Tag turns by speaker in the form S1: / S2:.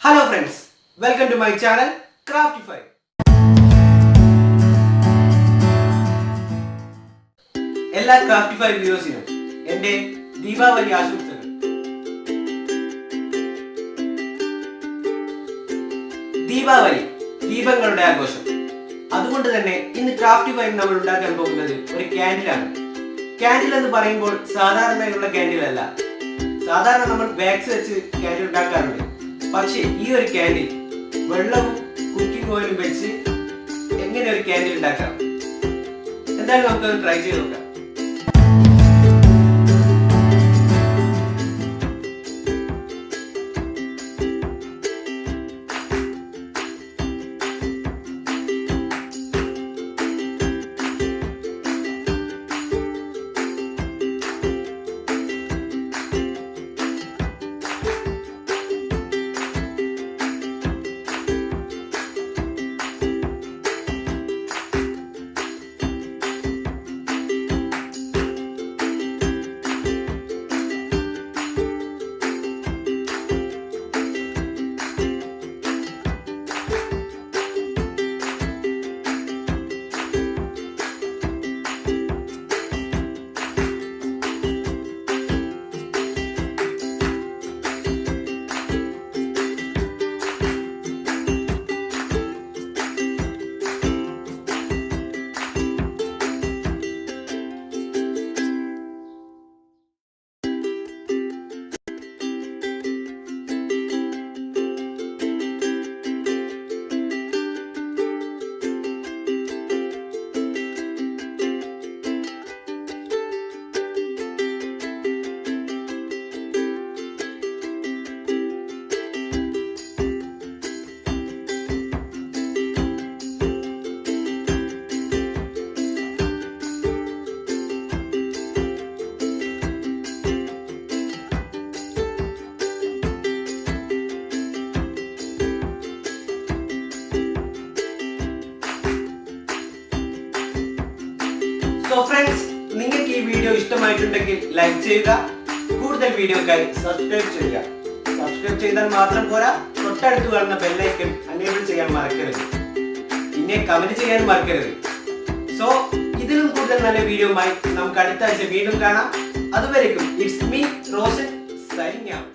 S1: Hello friends, welcome to my channel Craftify. എല്ലാ Craftify വ്യൂവേഴ്സിനും എൻ്റെ ദീപാവലി ആശംസകൾ. ദീപാവലി ദീപങ്ങളുടെ ആഘോഷം. അതുകൊണ്ട് തന്നെ ഇന്ന് Craftify നമ്മൾ ഉണ്ടാക്കാൻ പോകുന്നത് ഒരു ക്യാൻഡിലാണ്. ക്യാൻഡിൽ എന്ന് പറയുമ്പോൾ സാധാരണയുള്ള ക്യാൻഡിൽ അല്ല. സാധാരണ നമ്മൾ വാക്സ് വെച്ച് ക്യാൻഡിൽ ഉണ്ടാക്കാറുണ്ട്. പക്ഷേ ഈ ഒരു ക്യാൻഡിൽ വെള്ളവും കുക്കിംഗ് ഓയിലും വെച്ച് എങ്ങനെ ഒരു ക്യാൻഡിൽ ഉണ്ടാക്കാം എന്തായാലും നമുക്കത് ട്രൈ ചെയ്ത് നോക്കാം. So friends, നിങ്ങൾക്ക് ഈ വീഡിയോ ഇഷ്ടമായിട്ടുണ്ടെങ്കിൽ ലൈക്ക് ചെയ്യുക, കൂടുതൽ വീഡിയോക്കായി സബ്സ്ക്രൈബ് ചെയ്യുക. സബ്സ്ക്രൈബ് ചെയ്താൽ മാത്രം പോരാ, തൊട്ടടുത്ത് കാണുന്ന ബെൽ ഐക്കൺ എനേബിൾ ചെയ്യാൻ മറക്കരുത്. പിന്നെ കമന്റ് ചെയ്യാൻ മറക്കരുത്. സോ ഇതിലും കൂടുതൽ നല്ല വീഡിയോയുമായി നമുക്ക് അടുത്ത ആഴ്ച വീണ്ടും കാണാം. അതുവരേക്കും it's me Roshan signing out.